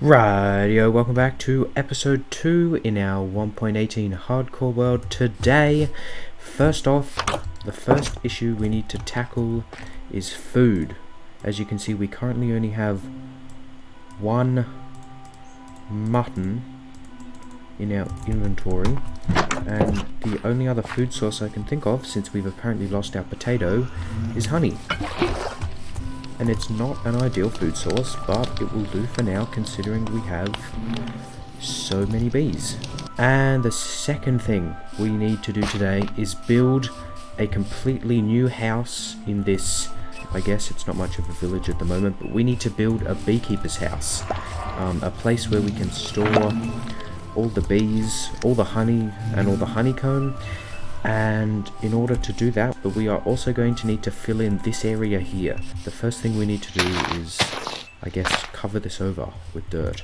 Rightio, welcome back to episode 2 in our 1.18 hardcore world. Today, first off, the first issue we need to tackle is food. As you can see, we currently only have one mutton in our inventory, and the only other food source I can think of, since we've apparently lost our potato, is honey. And it's not an ideal food source, but it will do for now considering we have so many bees. And the second thing we need to do today is build a completely new house in this, I guess it's not much of a village at the moment, but we need to build a beekeeper's house. A place where we can store all the bees, all the honey, and all the honeycomb. And in order to do that, we are also going to need to fill in this area here. The first thing we need to do is, I guess, cover this over with dirt.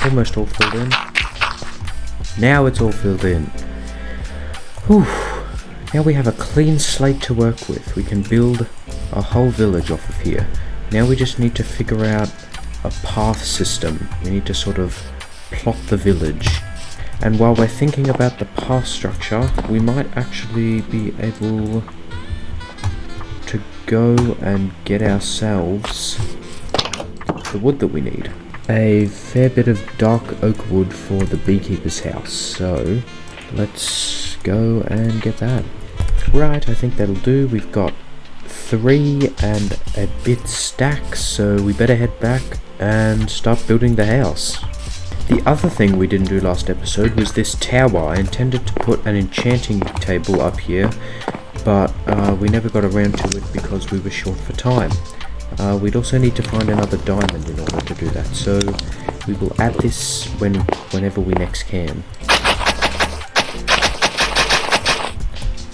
Almost all filled in. Now it's all filled in. Whew. Now we have a clean slate to work with. We can build a whole village off of here. Now we just need to figure out a path system. We need to sort of plot the village. And while we're thinking about the path structure, we might actually be able to go and get ourselves the wood that we need. A fair bit of dark oak wood for the beekeeper's house, so let's go and get that. Right, I think that'll do. We've got 3 and a bit stacks, so we better head back and start building the house. The other thing we didn't do last episode was this tower. I intended to put an enchanting table up here, but we never got around to it because we were short for time. We'd also need to find another diamond in order to do that, so we will add this whenever we next can.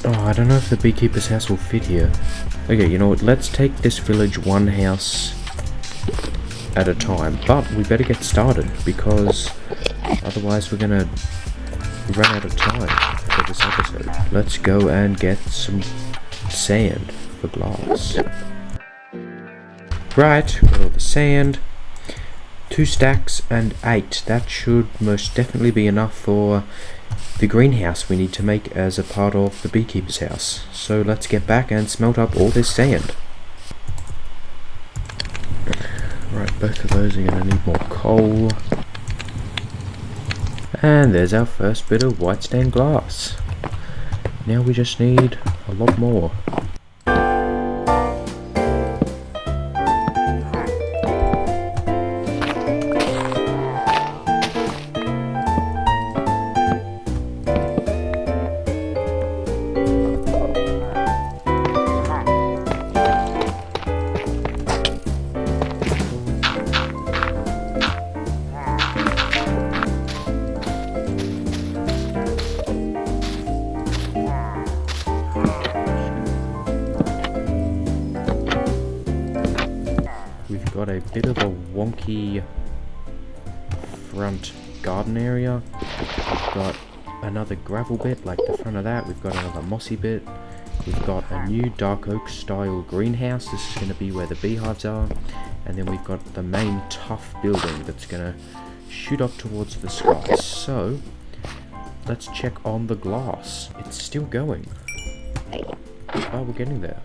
Oh, I don't know if the beekeeper's house will fit here. Okay, you know what, let's take this village one house at a time, but we better get started, because otherwise we're gonna run out of time for this episode. Let's go and get some sand for glass. Right, got all the sand, 2 stacks and 8. That should most definitely be enough for the greenhouse we need to make as a part of the beekeeper's house. So let's get back and smelt up all this sand. Right, both of those are going to need more coal. And there's our first bit of white stained glass. Now we just need a lot more. Got a bit of a wonky front garden area. We've got another gravel bit like the front of that. We've got another mossy bit. We've got a new dark oak style greenhouse. This is going to be where the beehives are. And then we've got the main tough building that's going to shoot up towards the sky. So let's check on the glass. It's still going. Oh, we're getting there.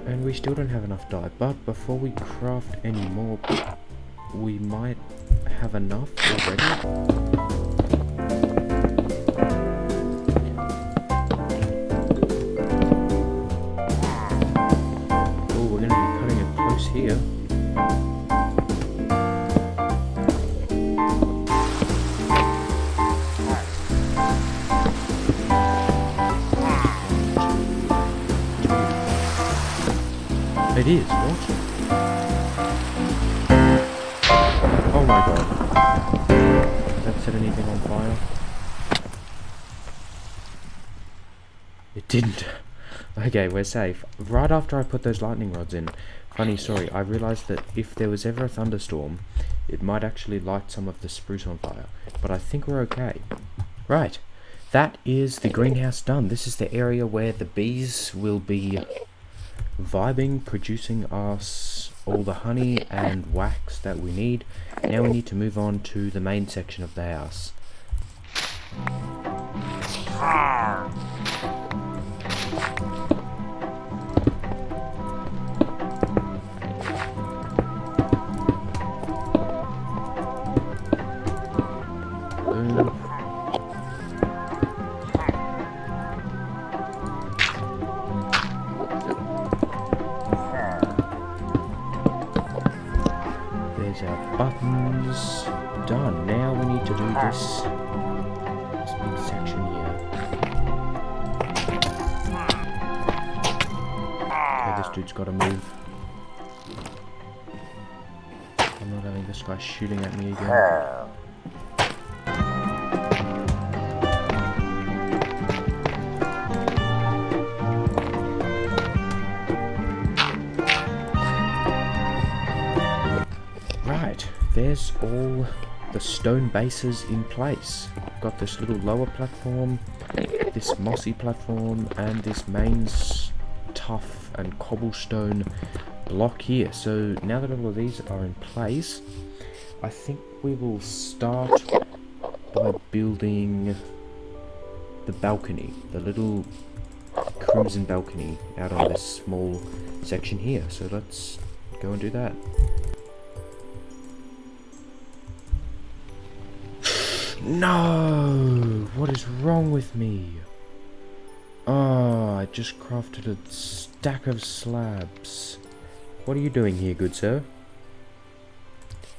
And we still don't have enough dye, but before we craft any more, we might have enough already. Oh, we're going to be cutting it close here. it is. What? Oh my god. Did that set anything on fire? It didn't. Okay, we're safe. Right after I put those lightning rods in, funny story, I realized that if there was ever a thunderstorm, it might actually light some of the spruce on fire. But I think we're okay. Right. That is the greenhouse done. This is the area where the bees will be vibing, producing us all the honey and wax that we need. Now we need to move on to the main section of the house. Boom. There's our buttons. Done. Now we need to do this big section here. Okay, this dude's gotta move. I'm not having this guy shooting at me again. Right, there's all the stone bases in place. I've got this little lower platform, this mossy platform, and this main tough and cobblestone block here. So now that all of these are in place, I think we will start by building the balcony, the little crimson balcony out on this small section here. So let's go and do that. No! What is wrong with me? Oh, I just crafted a stack of slabs. What are you doing here, good sir?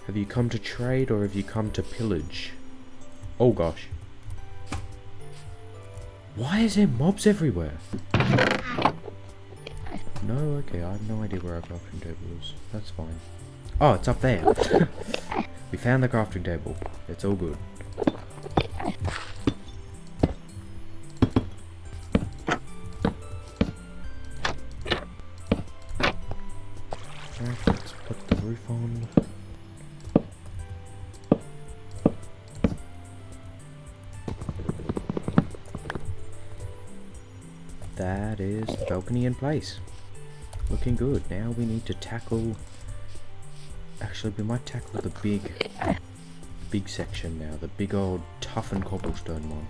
Have you come to trade or have you come to pillage? Oh gosh. Why is there mobs everywhere? No, okay, I have no idea where our crafting table is. That's fine. Oh, it's up there. We found the crafting table. It's all good. Right, let's put the roof on. That is the balcony in place. Looking good. Now we need to tackle... Actually, we might tackle the big section now. The big old toughened cobblestone one.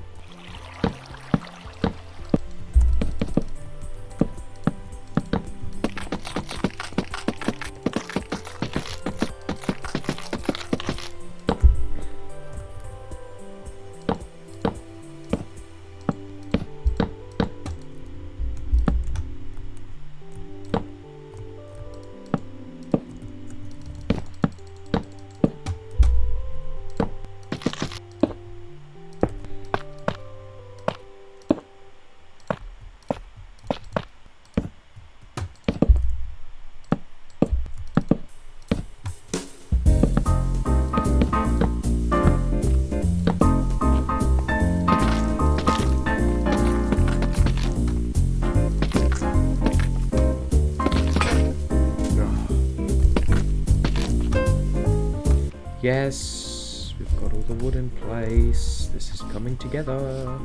Yes, we've got all the wood in place. This is coming together.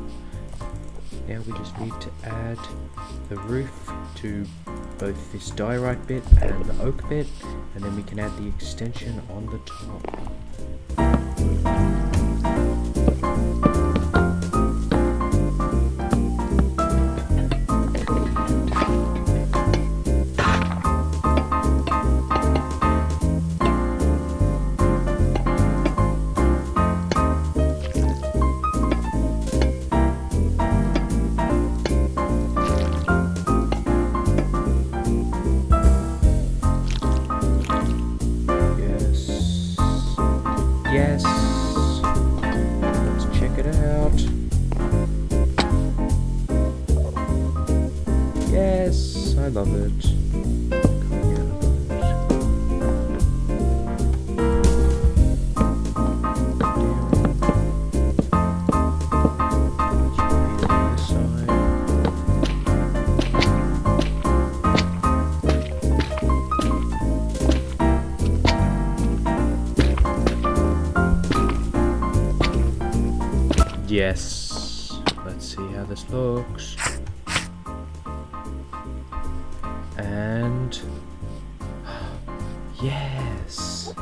Now we just need to add the roof to both this diorite bit and the oak bit, and then we can add the extension on the top. Yes. Let's check it out. Yes, I love it. Coming out Yes. Let's see how this looks. And yes,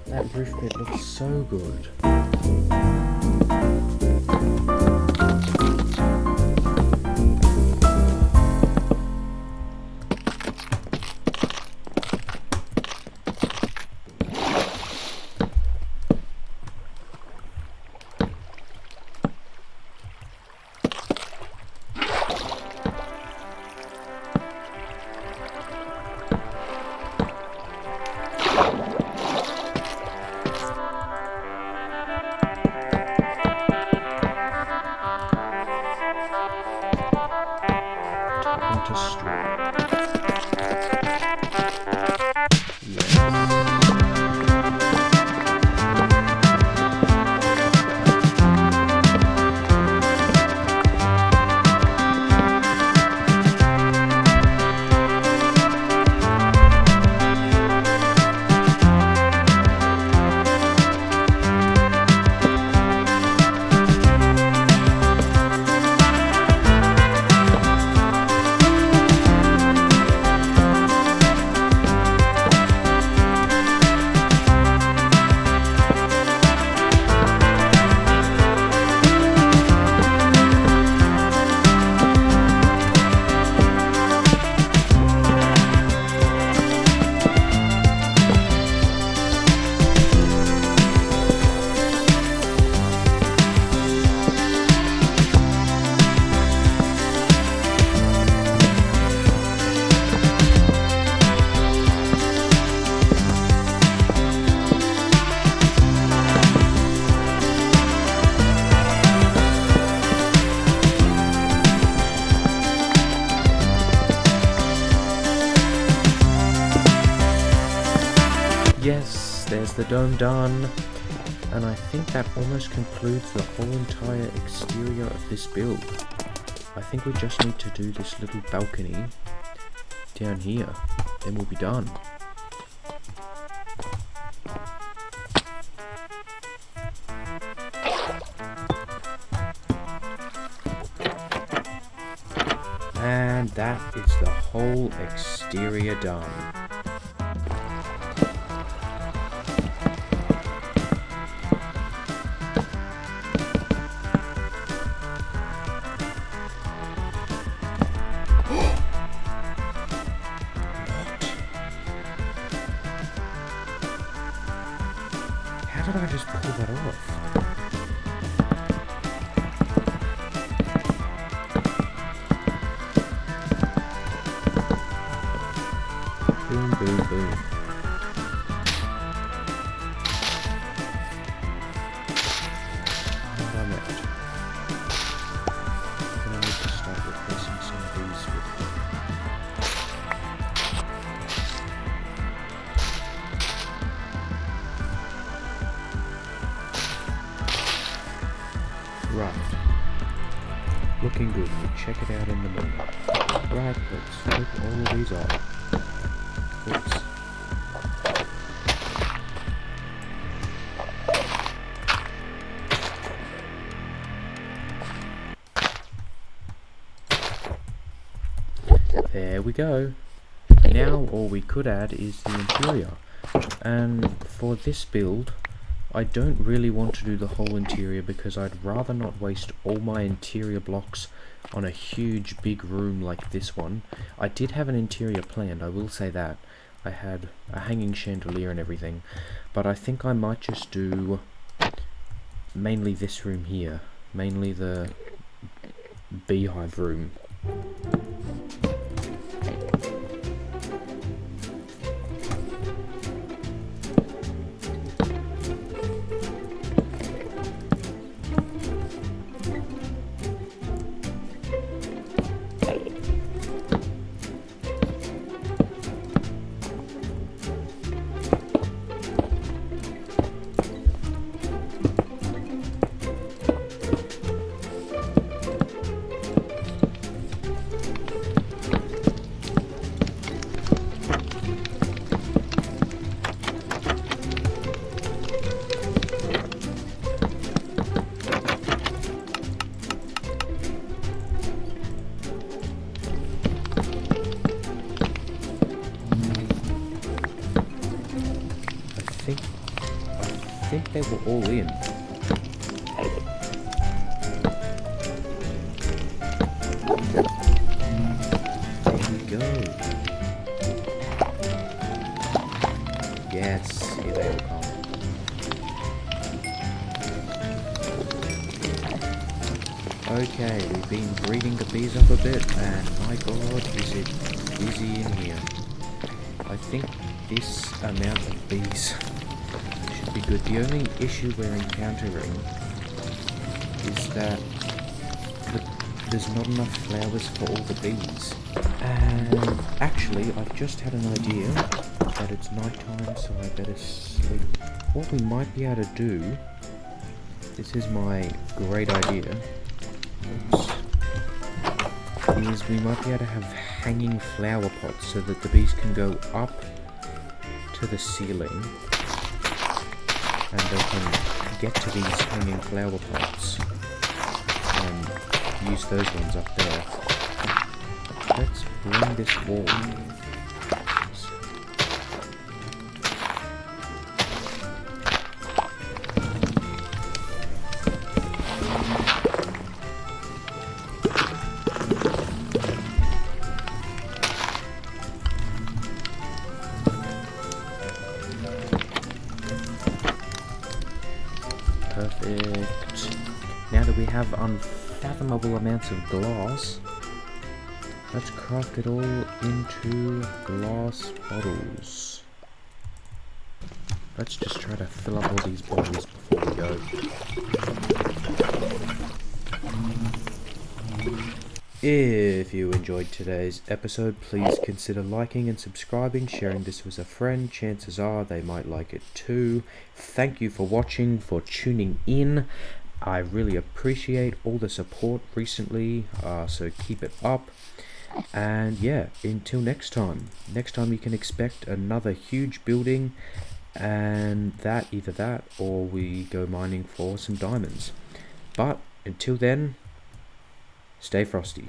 that roof bit looks so good. Into straw. Yes, there's the dome done, and I think that almost concludes the whole entire exterior of this build. I think we just need to do this little balcony down here, then we'll be done. And that is the whole exterior done. How did I just pull that off? Boom, boom, boom. And I'm out. I'm gonna need to start replacing some of these with right. Looking good. We'll check it out in the morning. Right, let's flip all of these off. Oops. There we go. Now all we could add is the interior. And for this build, I don't really want to do the whole interior because I'd rather not waste all my interior blocks on a huge big room like this one. I did have an interior planned, I will say that. I had a hanging chandelier and everything, but I think I might just do mainly this room here, mainly the beehive room. think they were all in. There we go. Yes, here they all come. Okay, we've been breeding the bees up a bit, and my god, is it busy in here. I think this amount of bees should be good. The only issue we're encountering is that there's not enough flowers for all the bees. And actually, I've just had an idea that it's nighttime, so I better sleep. What we might be able to do, this is my great idea, is we might be able to have hanging flower pots so that the bees can go up to the ceiling and they can get to these hanging flower pots and use those ones up there. Let's bring this wall. Perfect. Now that we have unfathomable amounts of glass, let's craft it all into glass bottles. Let's just try to fill up all these bottles before we go. If you enjoyed today's episode, please consider liking and subscribing, sharing this with a friend. Chances are they might like it too. Thank you for watching, for tuning in. I really appreciate all the support recently, so keep it up. And yeah, until next time you can expect another huge building, and either that or we go mining for some diamonds. But until then, stay frosty.